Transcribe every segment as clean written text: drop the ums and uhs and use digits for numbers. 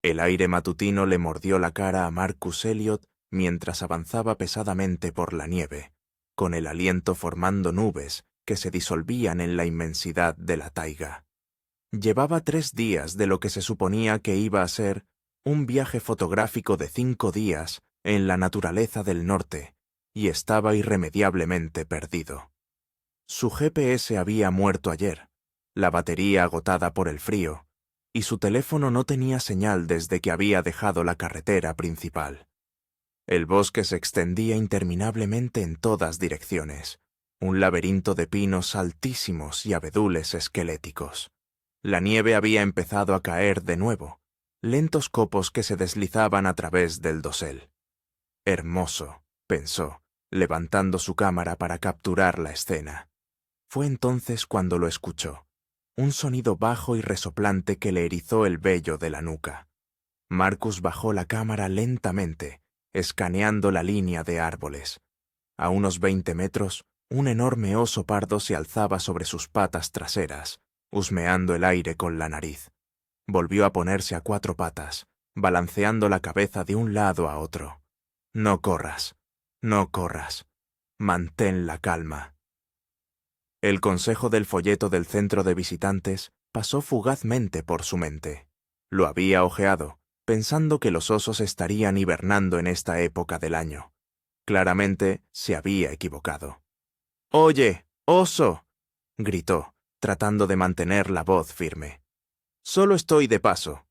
El aire matutino le mordió la cara a Marcus Elliot mientras avanzaba pesadamente por la nieve, con el aliento formando nubes que se disolvían en la inmensidad de la taiga. Llevaba 3 días de lo que se suponía que iba a ser un viaje fotográfico de 5 días en la naturaleza del norte, y estaba irremediablemente perdido. Su GPS había muerto ayer, la batería agotada por el frío, y su teléfono no tenía señal desde que había dejado la carretera principal. El bosque se extendía interminablemente en todas direcciones, un laberinto de pinos altísimos y abedules esqueléticos. La nieve había empezado a caer de nuevo, lentos copos que se deslizaban a través del dosel. Hermoso, pensó, levantando su cámara para capturar la escena. Fue entonces cuando lo escuchó, un sonido bajo y resoplante que le erizó el vello de la nuca. Marcus bajó la cámara lentamente, escaneando la línea de árboles. A unos 20 metros, un enorme oso pardo se alzaba sobre sus patas traseras, husmeando el aire con la nariz. Volvió a ponerse a 4 patas, balanceando la cabeza de un lado a otro. No corras, no corras. Mantén la calma. El consejo del folleto del centro de visitantes pasó fugazmente por su mente. Lo había hojeado, pensando que los osos estarían hibernando en esta época del año. Claramente se había equivocado. «¡Oye, oso!», gritó, tratando de mantener la voz firme. «Solo estoy de paso».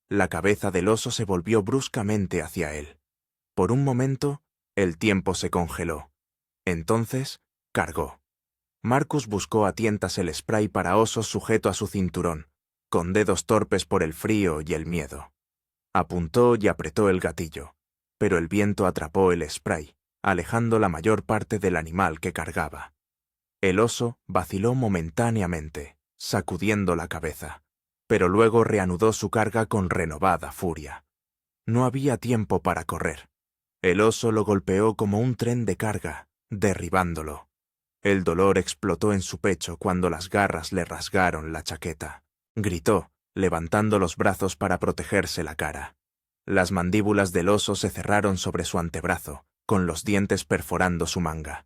La cabeza del oso se volvió bruscamente hacia él. Por un momento, el tiempo se congeló. Entonces, cargó. Marcus buscó a tientas el spray para osos sujeto a su cinturón, con dedos torpes por el frío y el miedo. Apuntó y apretó el gatillo, pero el viento atrapó el spray, alejando la mayor parte del animal que cargaba. El oso vaciló momentáneamente, sacudiendo la cabeza, pero luego reanudó su carga con renovada furia. No había tiempo para correr. El oso lo golpeó como un tren de carga, derribándolo. El dolor explotó en su pecho cuando las garras le rasgaron la chaqueta. Gritó, levantando los brazos para protegerse la cara. Las mandíbulas del oso se cerraron sobre su antebrazo, con los dientes perforando su manga.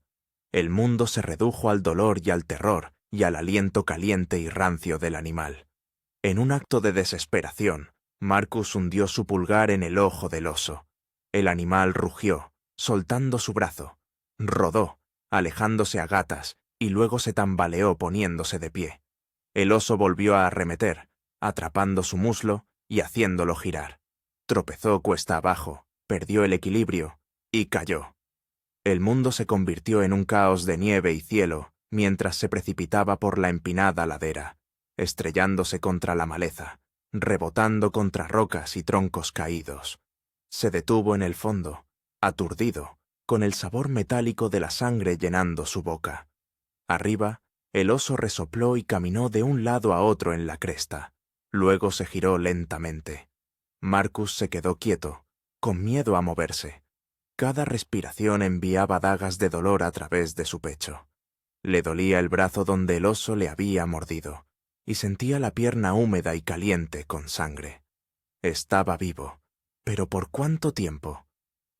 El mundo se redujo al dolor y al terror y al aliento caliente y rancio del animal. En un acto de desesperación, Marcus hundió su pulgar en el ojo del oso. El animal rugió, soltando su brazo. Rodó, alejándose a gatas, y luego se tambaleó poniéndose de pie. El oso volvió a arremeter, atrapando su muslo y haciéndolo girar. Tropezó cuesta abajo, perdió el equilibrio y cayó. El mundo se convirtió en un caos de nieve y cielo mientras se precipitaba por la empinada ladera, estrellándose contra la maleza, rebotando contra rocas y troncos caídos. Se detuvo en el fondo, aturdido, con el sabor metálico de la sangre llenando su boca. Arriba, el oso resopló y caminó de un lado a otro en la cresta. Luego se giró lentamente. Marcus se quedó quieto, con miedo a moverse. Cada respiración enviaba dagas de dolor a través de su pecho. Le dolía el brazo donde el oso le había mordido, y sentía la pierna húmeda y caliente con sangre. Estaba vivo, pero ¿por cuánto tiempo?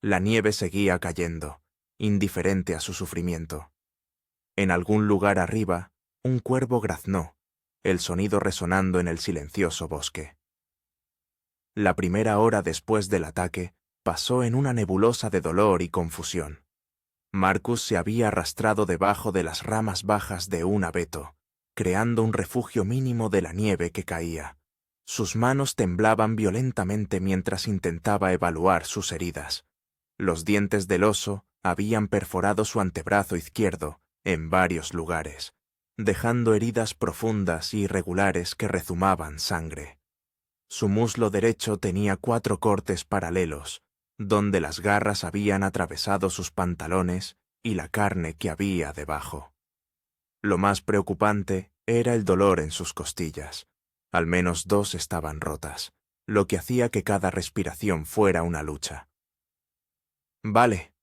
La nieve seguía cayendo, indiferente a su sufrimiento. En algún lugar arriba, un cuervo graznó, el sonido resonando en el silencioso bosque. La primera hora después del ataque pasó en una nebulosa de dolor y confusión. Marcus se había arrastrado debajo de las ramas bajas de un abeto, creando un refugio mínimo de la nieve que caía. Sus manos temblaban violentamente mientras intentaba evaluar sus heridas. Los dientes del oso habían perforado su antebrazo izquierdo en varios lugares, dejando heridas profundas y irregulares que rezumaban sangre. Su muslo derecho tenía 4 cortes paralelos, donde las garras habían atravesado sus pantalones y la carne que había debajo. Lo más preocupante era el dolor en sus costillas. Al menos 2 estaban rotas, lo que hacía que cada respiración fuera una lucha. «Vale»,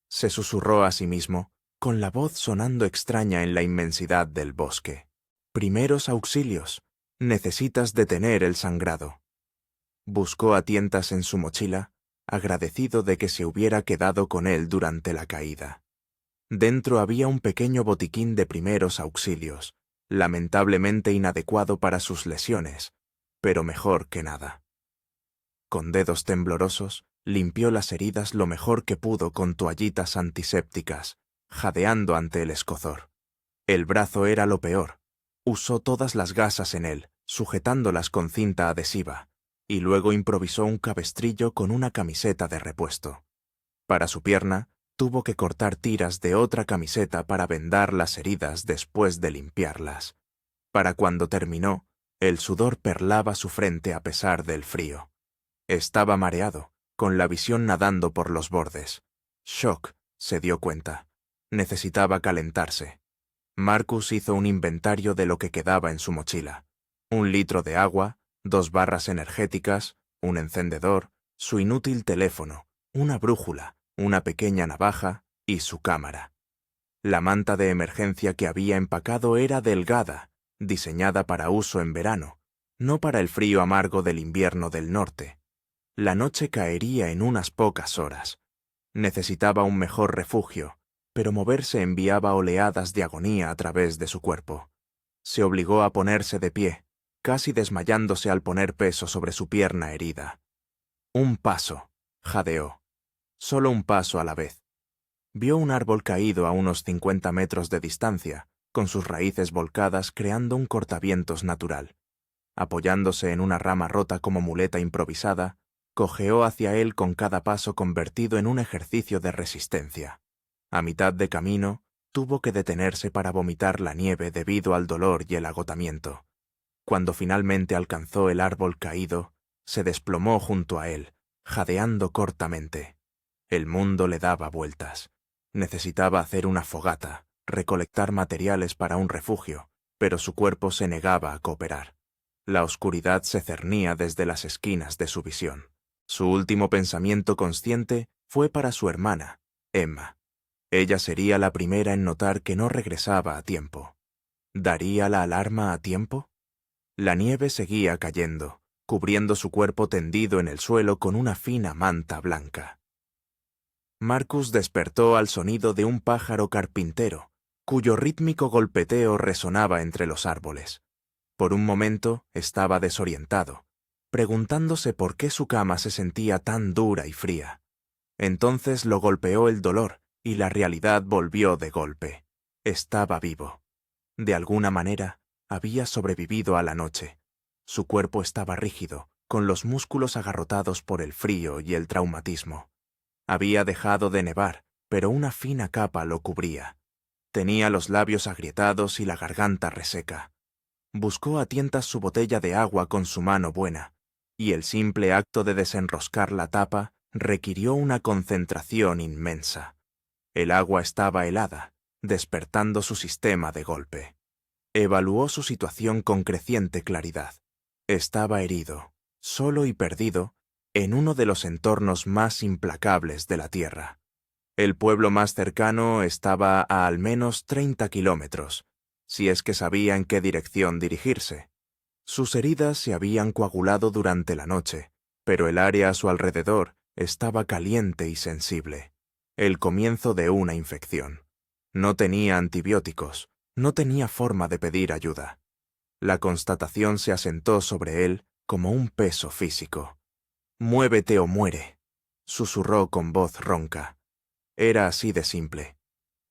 se susurró a sí mismo, con la voz sonando extraña en la inmensidad del bosque. «Primeros auxilios. Necesitas detener el sangrado». Buscó a tientas en su mochila, agradecido de que se hubiera quedado con él durante la caída. Dentro había un pequeño botiquín de primeros auxilios, lamentablemente inadecuado para sus lesiones, pero mejor que nada. Con dedos temblorosos, limpió las heridas lo mejor que pudo con toallitas antisépticas, jadeando ante el escozor. El brazo era lo peor. Usó todas las gasas en él, sujetándolas con cinta adhesiva, y luego improvisó un cabestrillo con una camiseta de repuesto. Para su pierna, tuvo que cortar tiras de otra camiseta para vendar las heridas después de limpiarlas. Para cuando terminó, el sudor perlaba su frente a pesar del frío. Estaba mareado, con la visión nadando por los bordes. Shock, se dio cuenta. Necesitaba calentarse. Marcus hizo un inventario de lo que quedaba en su mochila. 1 litro de agua, 2 barras energéticas, un encendedor, su inútil teléfono, una brújula, una pequeña navaja y su cámara. La manta de emergencia que había empacado era delgada, diseñada para uso en verano, no para el frío amargo del invierno del norte. La noche caería en unas pocas horas. Necesitaba un mejor refugio, pero moverse enviaba oleadas de agonía a través de su cuerpo. Se obligó a ponerse de pie, casi desmayándose al poner peso sobre su pierna herida. Un paso, jadeó. Solo un paso a la vez. Vio un árbol caído a unos 50 metros de distancia, con sus raíces volcadas creando un cortavientos natural. Apoyándose en una rama rota como muleta improvisada, cojeó hacia él con cada paso convertido en un ejercicio de resistencia. A mitad de camino, tuvo que detenerse para vomitar la nieve debido al dolor y el agotamiento. Cuando finalmente alcanzó el árbol caído, se desplomó junto a él, jadeando cortamente. El mundo le daba vueltas. Necesitaba hacer una fogata, recolectar materiales para un refugio, pero su cuerpo se negaba a cooperar. La oscuridad se cernía desde las esquinas de su visión. Su último pensamiento consciente fue para su hermana, Emma. Ella sería la primera en notar que no regresaba a tiempo. ¿Daría la alarma a tiempo? La nieve seguía cayendo, cubriendo su cuerpo tendido en el suelo con una fina manta blanca. Marcus despertó al sonido de un pájaro carpintero, cuyo rítmico golpeteo resonaba entre los árboles. Por un momento estaba desorientado, preguntándose por qué su cama se sentía tan dura y fría. Entonces lo golpeó el dolor y la realidad volvió de golpe. Estaba vivo. De alguna manera, había sobrevivido a la noche. Su cuerpo estaba rígido, con los músculos agarrotados por el frío y el traumatismo. Había dejado de nevar, pero una fina capa lo cubría. Tenía los labios agrietados y la garganta reseca. Buscó a tientas su botella de agua con su mano buena, y el simple acto de desenroscar la tapa requirió una concentración inmensa. El agua estaba helada, despertando su sistema de golpe. Evaluó su situación con creciente claridad. Estaba herido, solo y perdido, en uno de los entornos más implacables de la Tierra. El pueblo más cercano estaba a al menos 30 kilómetros, si es que sabía en qué dirección dirigirse. Sus heridas se habían coagulado durante la noche, pero el área a su alrededor estaba caliente y sensible. El comienzo de una infección. No tenía antibióticos, no tenía forma de pedir ayuda. La constatación se asentó sobre él como un peso físico. «Muévete o muere», susurró con voz ronca. Era así de simple.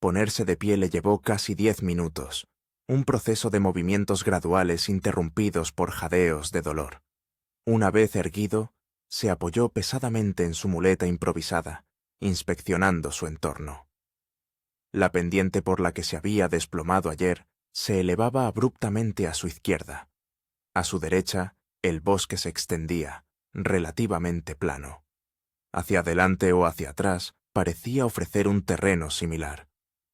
Ponerse de pie le llevó casi 10 minutos, un proceso de movimientos graduales interrumpidos por jadeos de dolor. Una vez erguido, se apoyó pesadamente en su muleta improvisada, inspeccionando su entorno. La pendiente por la que se había desplomado ayer se elevaba abruptamente a su izquierda. A su derecha, el bosque se extendía, relativamente plano. Hacia adelante o hacia atrás parecía ofrecer un terreno similar.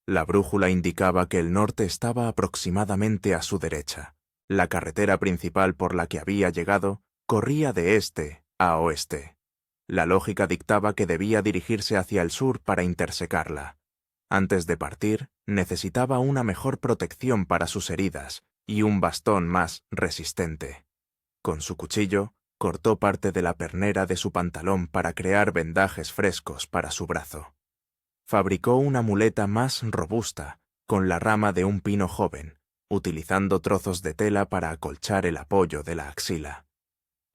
La brújula indicaba que el norte estaba aproximadamente a su derecha. La carretera principal por la que había llegado corría de este a oeste. La lógica dictaba que debía dirigirse hacia el sur para intersecarla. Antes de partir, necesitaba una mejor protección para sus heridas y un bastón más resistente. Con su cuchillo, cortó parte de la pernera de su pantalón para crear vendajes frescos para su brazo. Fabricó una muleta más robusta con la rama de un pino joven, utilizando trozos de tela para acolchar el apoyo de la axila.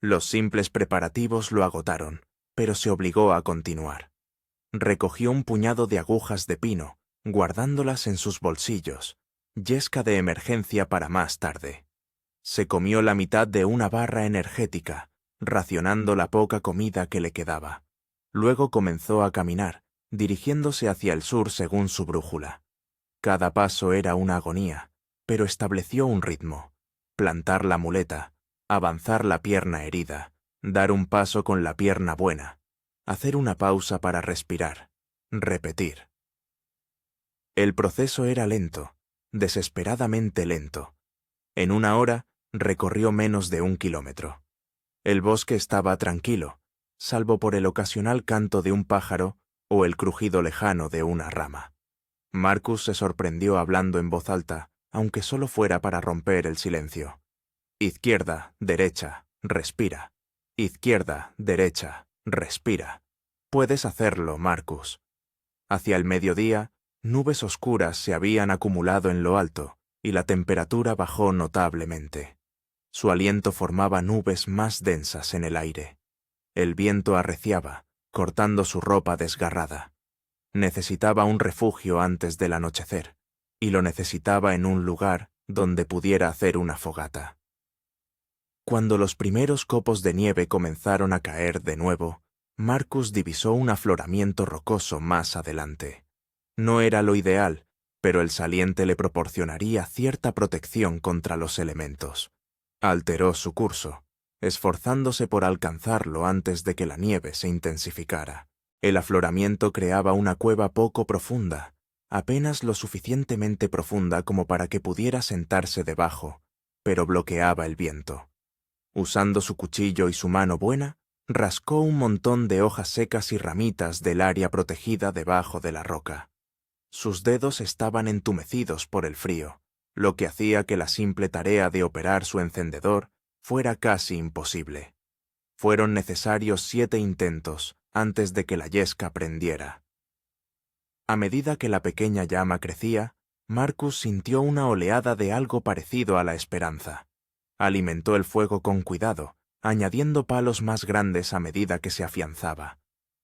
Los simples preparativos lo agotaron, pero se obligó a continuar. Recogió un puñado de agujas de pino, guardándolas en sus bolsillos, yesca de emergencia para más tarde. Se comió la mitad de una barra energética, racionando la poca comida que le quedaba. Luego comenzó a caminar, dirigiéndose hacia el sur según su brújula. Cada paso era una agonía, pero estableció un ritmo: plantar la muleta, avanzar la pierna herida, dar un paso con la pierna buena, hacer una pausa para respirar, repetir. El proceso era lento, desesperadamente lento. En una hora recorrió menos de 1 kilómetro. El bosque estaba tranquilo, salvo por el ocasional canto de un pájaro o el crujido lejano de una rama. Marcus se sorprendió hablando en voz alta, aunque solo fuera para romper el silencio. Izquierda, derecha, respira. Izquierda, derecha, respira. Puedes hacerlo, Marcus. Hacia el mediodía, nubes oscuras se habían acumulado en lo alto y la temperatura bajó notablemente. Su aliento formaba nubes más densas en el aire. El viento arreciaba, cortando su ropa desgarrada. Necesitaba un refugio antes del anochecer, y lo necesitaba en un lugar donde pudiera hacer una fogata. Cuando los primeros copos de nieve comenzaron a caer de nuevo, Marcus divisó un afloramiento rocoso más adelante. No era lo ideal, pero el saliente le proporcionaría cierta protección contra los elementos. Alteró su curso, esforzándose por alcanzarlo antes de que la nieve se intensificara. El afloramiento creaba una cueva poco profunda, apenas lo suficientemente profunda como para que pudiera sentarse debajo, pero bloqueaba el viento. Usando su cuchillo y su mano buena, rascó un montón de hojas secas y ramitas del área protegida debajo de la roca. Sus dedos estaban entumecidos por el frío, lo que hacía que la simple tarea de operar su encendedor fuera casi imposible. Fueron necesarios 7 intentos antes de que la yesca prendiera. A medida que la pequeña llama crecía, Marcus sintió una oleada de algo parecido a la esperanza. Alimentó el fuego con cuidado, añadiendo palos más grandes a medida que se afianzaba.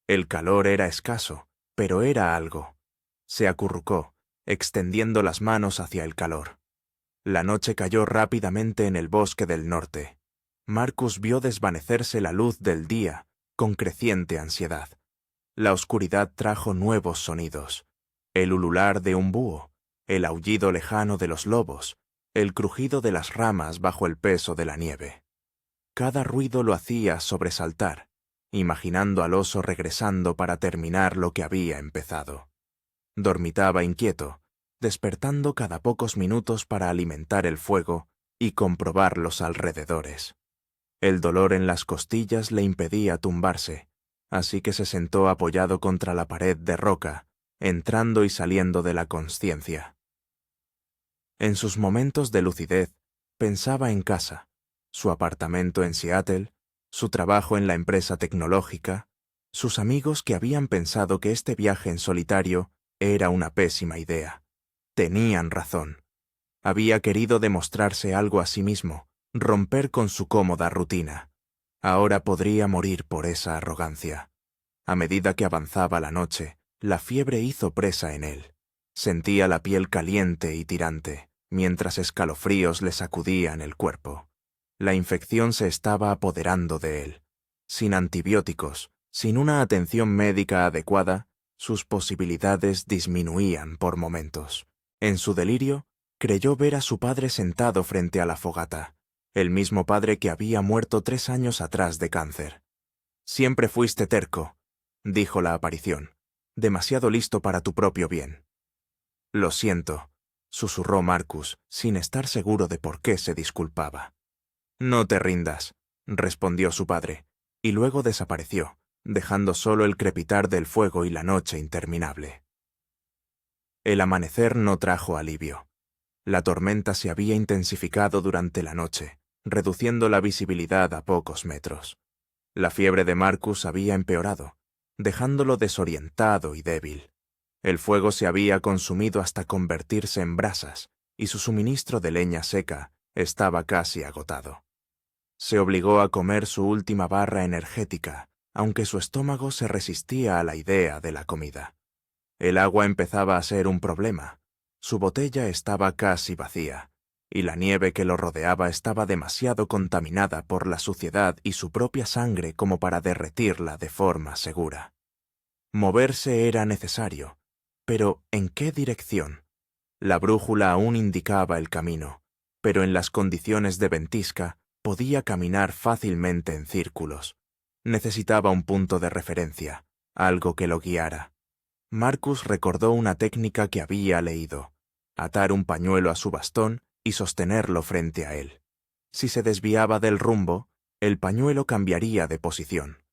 El calor era escaso, pero era algo. Se acurrucó, extendiendo las manos hacia el calor. La noche cayó rápidamente en el bosque del norte. Marcus vio desvanecerse la luz del día, con creciente ansiedad. La oscuridad trajo nuevos sonidos: el ulular de un búho, el aullido lejano de los lobos, el crujido de las ramas bajo el peso de la nieve. Cada ruido lo hacía sobresaltar, imaginando al oso regresando para terminar lo que había empezado. Dormitaba inquieto, despertando cada pocos minutos para alimentar el fuego y comprobar los alrededores. El dolor en las costillas le impedía tumbarse, así que se sentó apoyado contra la pared de roca, entrando y saliendo de la consciencia. En sus momentos de lucidez, pensaba en casa, su apartamento en Seattle, su trabajo en la empresa tecnológica, sus amigos que habían pensado que este viaje en solitario era una pésima idea. Tenían razón. Había querido demostrarse algo a sí mismo, romper con su cómoda rutina. Ahora podría morir por esa arrogancia. A medida que avanzaba la noche, la fiebre hizo presa en él. Sentía la piel caliente y tirante, mientras escalofríos le sacudían el cuerpo. La infección se estaba apoderando de él. Sin antibióticos, sin una atención médica adecuada, sus posibilidades disminuían por momentos. En su delirio, creyó ver a su padre sentado frente a la fogata, el mismo padre que había muerto 3 años atrás de cáncer. «Siempre fuiste terco», dijo la aparición, «demasiado listo para tu propio bien». «Lo siento», susurró Marcus, sin estar seguro de por qué se disculpaba. «No te rindas», respondió su padre, y luego desapareció, dejando solo el crepitar del fuego y la noche interminable. El amanecer no trajo alivio. La tormenta se había intensificado durante la noche, reduciendo la visibilidad a pocos metros. La fiebre de Marcus había empeorado, dejándolo desorientado y débil. El fuego se había consumido hasta convertirse en brasas, y su suministro de leña seca estaba casi agotado. Se obligó a comer su última barra energética, aunque su estómago se resistía a la idea de la comida. El agua empezaba a ser un problema. Su botella estaba casi vacía, y la nieve que lo rodeaba estaba demasiado contaminada por la suciedad y su propia sangre como para derretirla de forma segura. Moverse era necesario, pero ¿en qué dirección? La brújula aún indicaba el camino, pero en las condiciones de ventisca podía caminar fácilmente en círculos. Necesitaba un punto de referencia, algo que lo guiara. Marcus recordó una técnica que había leído: atar un pañuelo a su bastón y sostenerlo frente a él. Si se desviaba del rumbo, el pañuelo cambiaría de posición.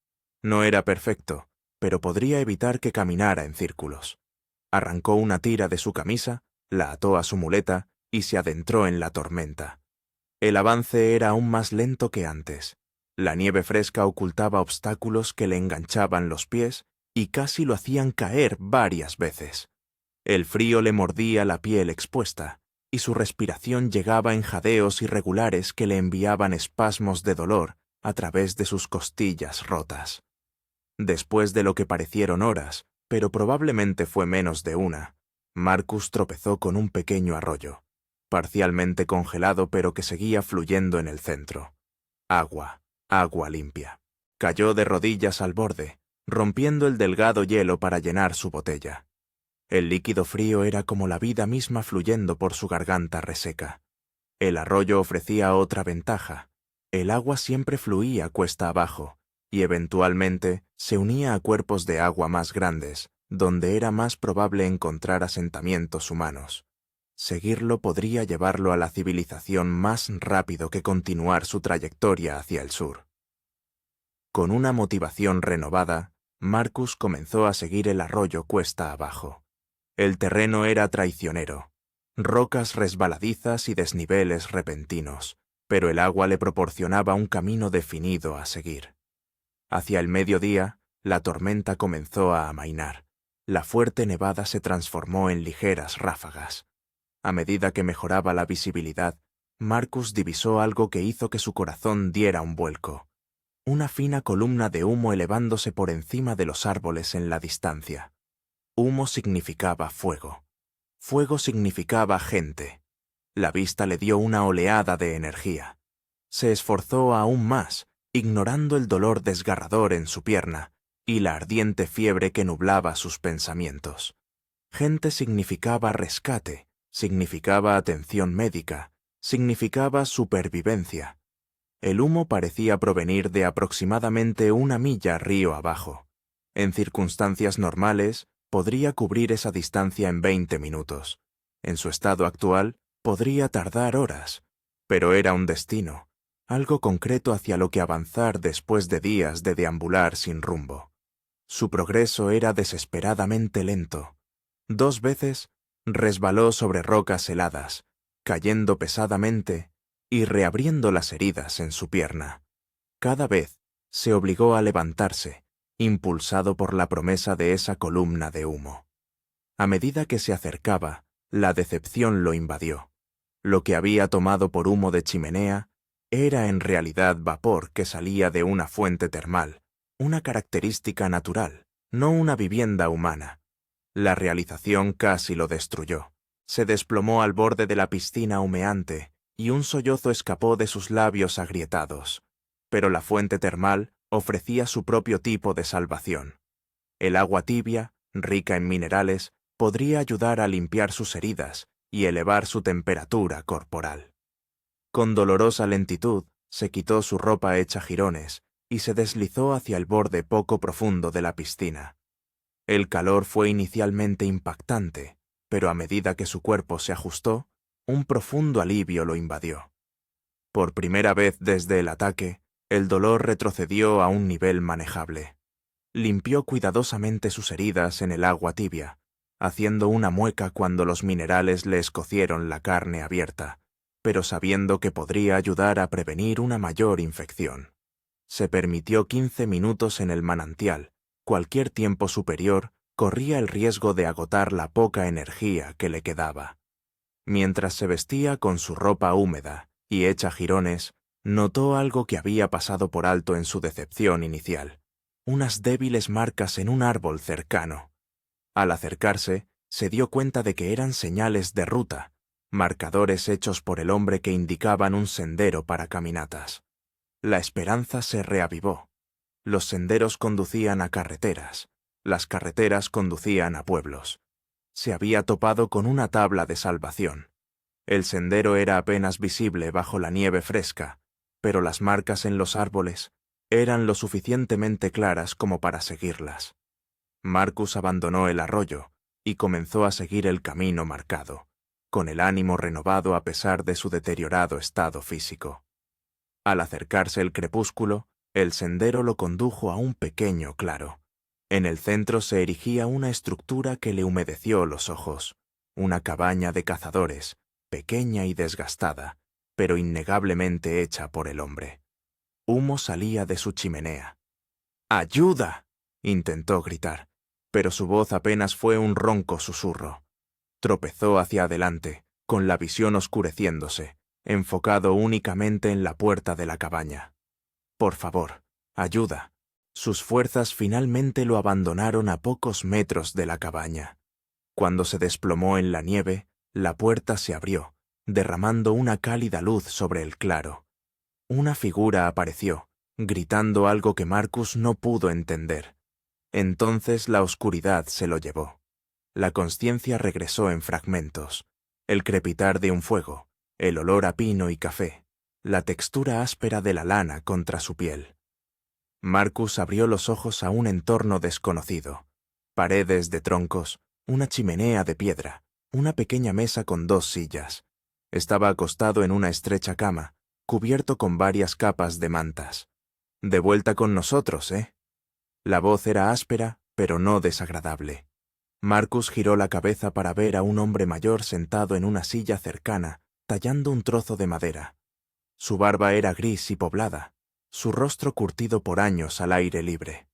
No era perfecto, pero podría evitar que caminara en círculos. Arrancó una tira de su camisa, la ató a su muleta y se adentró en la tormenta. El avance era aún más lento que antes. La nieve fresca ocultaba obstáculos que le enganchaban los pies y casi lo hacían caer varias veces. El frío le mordía la piel expuesta, y su respiración llegaba en jadeos irregulares que le enviaban espasmos de dolor a través de sus costillas rotas. Después de lo que parecieron horas, pero probablemente fue menos de una, Marcus tropezó con un pequeño arroyo, parcialmente congelado pero que seguía fluyendo en el centro. Agua, agua limpia. Cayó de rodillas al borde, rompiendo el delgado hielo para llenar su botella. El líquido frío era como la vida misma fluyendo por su garganta reseca. El arroyo ofrecía otra ventaja: el agua siempre fluía cuesta abajo, y eventualmente se unía a cuerpos de agua más grandes, donde era más probable encontrar asentamientos humanos. Seguirlo podría llevarlo a la civilización más rápido que continuar su trayectoria hacia el sur. Con una motivación renovada, Marcus comenzó a seguir el arroyo cuesta abajo. El terreno era traicionero, rocas resbaladizas y desniveles repentinos, pero el agua le proporcionaba un camino definido a seguir. Hacia el mediodía, la tormenta comenzó a amainar. La fuerte nevada se transformó en ligeras ráfagas. A medida que mejoraba la visibilidad, Marcus divisó algo que hizo que su corazón diera un vuelco: una fina columna de humo elevándose por encima de los árboles en la distancia. Humo significaba fuego. Fuego significaba gente. La vista le dio una oleada de energía. Se esforzó aún más, ignorando el dolor desgarrador en su pierna y la ardiente fiebre que nublaba sus pensamientos. Gente significaba rescate, significaba atención médica, significaba supervivencia. El humo parecía provenir de aproximadamente 1 milla río abajo. En circunstancias normales, podría cubrir esa distancia en 20 minutos. En su estado actual, podría tardar horas, pero era un destino, algo concreto hacia lo que avanzar después de días de deambular sin rumbo. Su progreso era desesperadamente lento. 2 veces resbaló sobre rocas heladas, cayendo pesadamente y reabriendo las heridas en su pierna. Cada vez se obligó a levantarse, impulsado por la promesa de esa columna de humo. A medida que se acercaba, la decepción lo invadió. Lo que había tomado por humo de chimenea era en realidad vapor que salía de una fuente termal, una característica natural, no una vivienda humana. La realización casi lo destruyó. Se desplomó al borde de la piscina humeante y un sollozo escapó de sus labios agrietados. Pero la fuente termal ofrecía su propio tipo de salvación. El agua tibia, rica en minerales, podría ayudar a limpiar sus heridas y elevar su temperatura corporal. Con dolorosa lentitud, se quitó su ropa hecha jirones y se deslizó hacia el borde poco profundo de la piscina. El calor fue inicialmente impactante, pero a medida que su cuerpo se ajustó, un profundo alivio lo invadió. Por primera vez desde el ataque, el dolor retrocedió a un nivel manejable. Limpió cuidadosamente sus heridas en el agua tibia, haciendo una mueca cuando los minerales le escocieron la carne abierta, pero sabiendo que podría ayudar a prevenir una mayor infección. Se permitió 15 minutos en el manantial. Cualquier tiempo superior corría el riesgo de agotar la poca energía que le quedaba. Mientras se vestía con su ropa húmeda y hecha jirones, notó algo que había pasado por alto en su decepción inicial: unas débiles marcas en un árbol cercano. Al acercarse, se dio cuenta de que eran señales de ruta, marcadores hechos por el hombre que indicaban un sendero para caminatas. La esperanza se reavivó. Los senderos conducían a carreteras, las carreteras conducían a pueblos. Se había topado con una tabla de salvación. El sendero era apenas visible bajo la nieve fresca, pero las marcas en los árboles eran lo suficientemente claras como para seguirlas. Marcus abandonó el arroyo y comenzó a seguir el camino marcado, con el ánimo renovado a pesar de su deteriorado estado físico. Al acercarse el crepúsculo, el sendero lo condujo a un pequeño claro. En el centro se erigía una estructura que le humedeció los ojos, una cabaña de cazadores, pequeña y desgastada, pero innegablemente hecha por el hombre. Humo salía de su chimenea. ¡Ayuda!, intentó gritar, pero su voz apenas fue un ronco susurro. Tropezó hacia adelante, con la visión oscureciéndose, enfocado únicamente en la puerta de la cabaña. Por favor, ayuda. Sus fuerzas finalmente lo abandonaron a pocos metros de la cabaña. Cuando se desplomó en la nieve, la puerta se abrió, derramando una cálida luz sobre el claro. Una figura apareció, gritando algo que Marcus no pudo entender. Entonces la oscuridad se lo llevó. La consciencia regresó en fragmentos. El crepitar de un fuego, el olor a pino y café, la textura áspera de la lana contra su piel. Marcus abrió los ojos a un entorno desconocido. Paredes de troncos, una chimenea de piedra, una pequeña mesa con 2 sillas. Estaba acostado en una estrecha cama, cubierto con varias capas de mantas. «De vuelta con nosotros, ¿eh?». La voz era áspera, pero no desagradable. Marcus giró la cabeza para ver a un hombre mayor sentado en una silla cercana, tallando un trozo de madera. Su barba era gris y poblada, su rostro curtido por años al aire libre.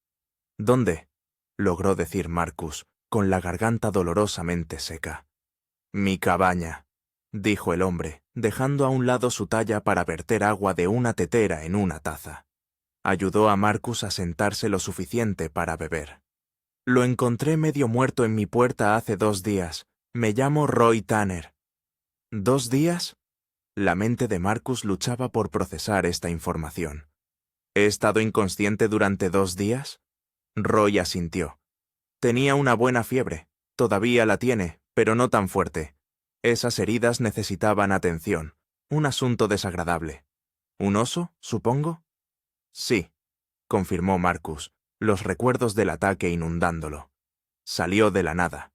«¿Dónde?», logró decir Marcus, con la garganta dolorosamente seca. «Mi cabaña», dijo el hombre, dejando a un lado su talla para verter agua de una tetera en una taza. Ayudó a Marcus a sentarse lo suficiente para beber. «Lo encontré medio muerto en mi puerta hace 2 días. Me llamo Roy Tanner». «¿2 días?». La mente de Marcus luchaba por procesar esta información. «¿He estado inconsciente durante 2 días?». Roy asintió. «Tenía una buena fiebre. Todavía la tiene, pero no tan fuerte. Esas heridas necesitaban atención. Un asunto desagradable». «¿Un oso, supongo?». «Sí», confirmó Marcus, los recuerdos del ataque inundándolo. «Salió de la nada».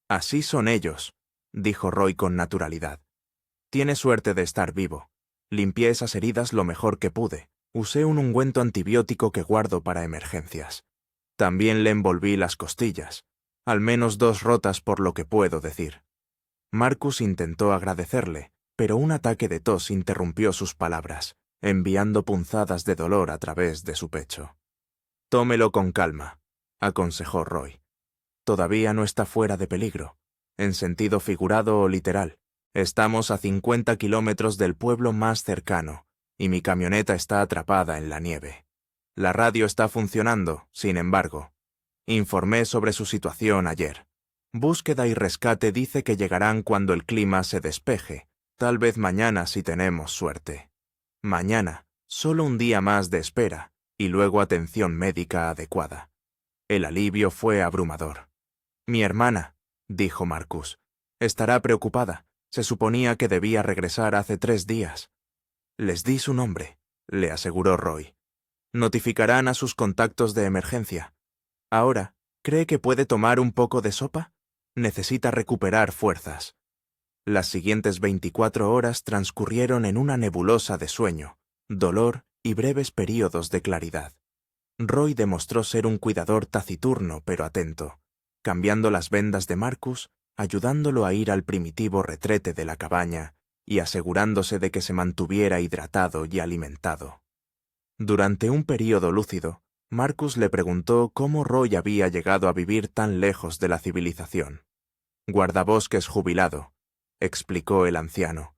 «Así son ellos», dijo Roy con naturalidad. «Tiene suerte de estar vivo. Limpié esas heridas lo mejor que pude. Usé un ungüento antibiótico que guardo para emergencias. También le envolví las costillas, al menos 2 rotas por lo que puedo decir». Marcus intentó agradecerle, pero un ataque de tos interrumpió sus palabras, enviando punzadas de dolor a través de su pecho. «Tómelo con calma», aconsejó Roy. «Todavía no está fuera de peligro, en sentido figurado o literal. Estamos a 50 kilómetros del pueblo más cercano, y mi camioneta está atrapada en la nieve. La radio está funcionando, sin embargo. Informé sobre su situación ayer. Búsqueda y rescate dice que llegarán cuando el clima se despeje, tal vez mañana si tenemos suerte. Mañana, solo un día más de espera, y luego atención médica adecuada». El alivio fue abrumador. «Mi hermana», dijo Marcus, «estará preocupada. Se suponía que debía regresar hace 3 días». «Les di su nombre», le aseguró Roy. «Notificarán a sus contactos de emergencia. Ahora, ¿cree que puede tomar un poco de sopa? Necesita recuperar fuerzas». Las siguientes 24 horas transcurrieron en una nebulosa de sueño, dolor y breves períodos de claridad. Roy demostró ser un cuidador taciturno pero atento, cambiando las vendas de Marcus, ayudándolo a ir al primitivo retrete de la cabaña y asegurándose de que se mantuviera hidratado y alimentado. Durante un período lúcido, Marcus le preguntó cómo Roy había llegado a vivir tan lejos de la civilización. «Guardabosques jubilado», explicó el anciano.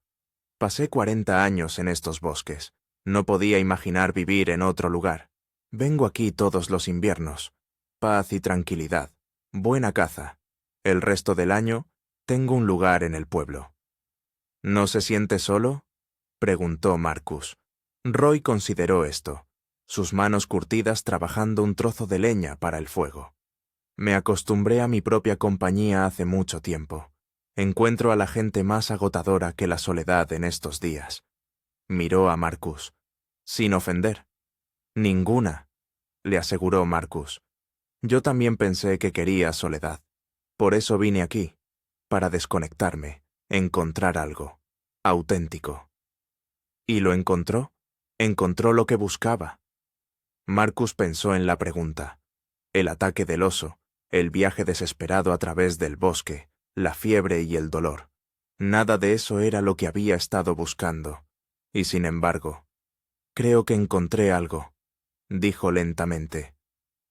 «Pasé 40 años en estos bosques. No podía imaginar vivir en otro lugar. Vengo aquí todos los inviernos. Paz y tranquilidad. Buena caza. El resto del año tengo un lugar en el pueblo». «¿No se siente solo?», preguntó Marcus. Roy consideró esto, sus manos curtidas trabajando un trozo de leña para el fuego. «Me acostumbré a mi propia compañía hace mucho tiempo. Encuentro a la gente más agotadora que la soledad en estos días». Miró a Marcus. «Sin ofender». «Ninguna», le aseguró Marcus. «Yo también pensé que quería soledad. Por eso vine aquí, para desconectarme, encontrar algo auténtico». ¿Y lo encontró? ¿Encontró lo que buscaba? Marcus pensó en la pregunta. El ataque del oso, el viaje desesperado a través del bosque, la fiebre y el dolor. Nada de eso era lo que había estado buscando. Y sin embargo, «Creo que encontré algo», dijo lentamente.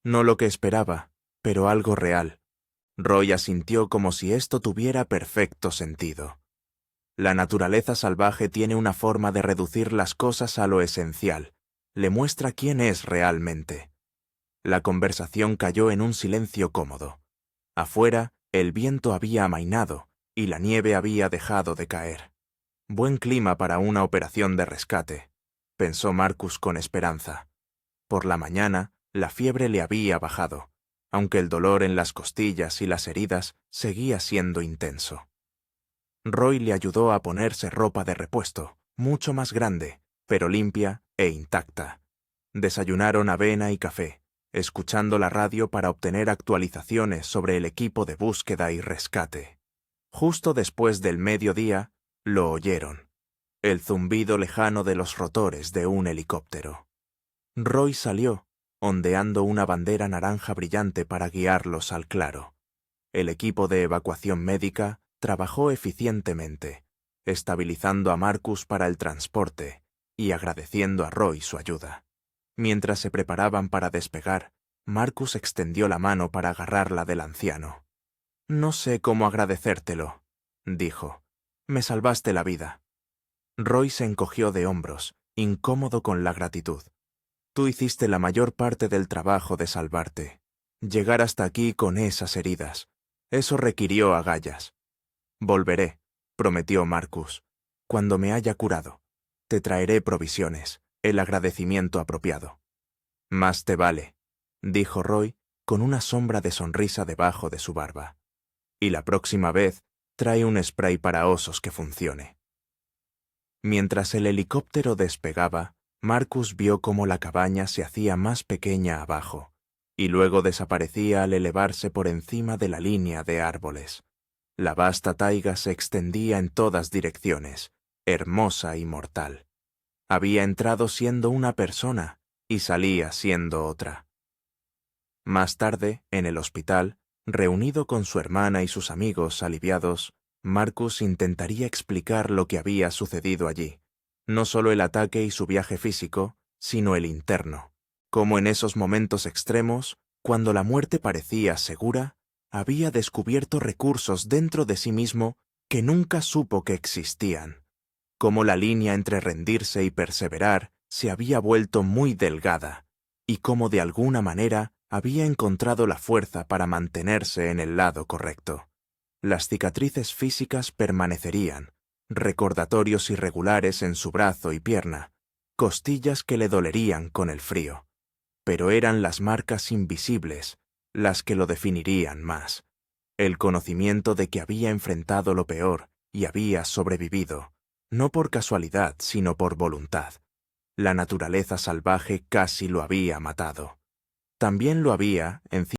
«No lo que esperaba, pero algo real». Roy asintió como si esto tuviera perfecto sentido. La naturaleza salvaje tiene una forma de reducir las cosas a lo esencial. Le muestra quién es realmente. La conversación cayó en un silencio cómodo. Afuera, el viento había amainado y la nieve había dejado de caer. Buen clima para una operación de rescate, pensó Marcus con esperanza. Por la mañana, la fiebre le había bajado, aunque el dolor en las costillas y las heridas seguía siendo intenso. Roy le ayudó a ponerse ropa de repuesto, mucho más grande, pero limpia e intacta. Desayunaron avena y café, escuchando la radio para obtener actualizaciones sobre el equipo de búsqueda y rescate. Justo después del mediodía, lo oyeron. El zumbido lejano de los rotores de un helicóptero. Roy salió, ondeando una bandera naranja brillante para guiarlos al claro. El equipo de evacuación médica trabajó eficientemente, estabilizando a Marcus para el transporte y agradeciendo a Roy su ayuda. Mientras se preparaban para despegar, Marcus extendió la mano para agarrarla del anciano. «No sé cómo agradecértelo», dijo. «Me salvaste la vida». Roy se encogió de hombros, incómodo con la gratitud. «Tú hiciste la mayor parte del trabajo de salvarte. Llegar hasta aquí con esas heridas. Eso requirió agallas». «Volveré», prometió Marcus. «Cuando me haya curado. Te traeré provisiones, el agradecimiento apropiado». «Más te vale», dijo Roy, con una sombra de sonrisa debajo de su barba. «Y la próxima vez, trae un spray para osos que funcione». Mientras el helicóptero despegaba, Marcus vio cómo la cabaña se hacía más pequeña abajo, y luego desaparecía al elevarse por encima de la línea de árboles. La vasta taiga se extendía en todas direcciones, hermosa y mortal. Había entrado siendo una persona y salía siendo otra. Más tarde, en el hospital, reunido con su hermana y sus amigos aliviados, Marcus intentaría explicar lo que había sucedido allí, no solo el ataque y su viaje físico, sino el interno, cómo en esos momentos extremos, cuando la muerte parecía segura, había descubierto recursos dentro de sí mismo que nunca supo que existían, cómo la línea entre rendirse y perseverar se había vuelto muy delgada, y cómo de alguna manera había encontrado la fuerza para mantenerse en el lado correcto. Las cicatrices físicas permanecerían, recordatorios irregulares en su brazo y pierna, costillas que le dolerían con el frío, pero eran las marcas invisibles las que lo definirían más. El conocimiento de que había enfrentado lo peor y había sobrevivido, no por casualidad sino por voluntad. La naturaleza salvaje casi lo había matado. También lo había, en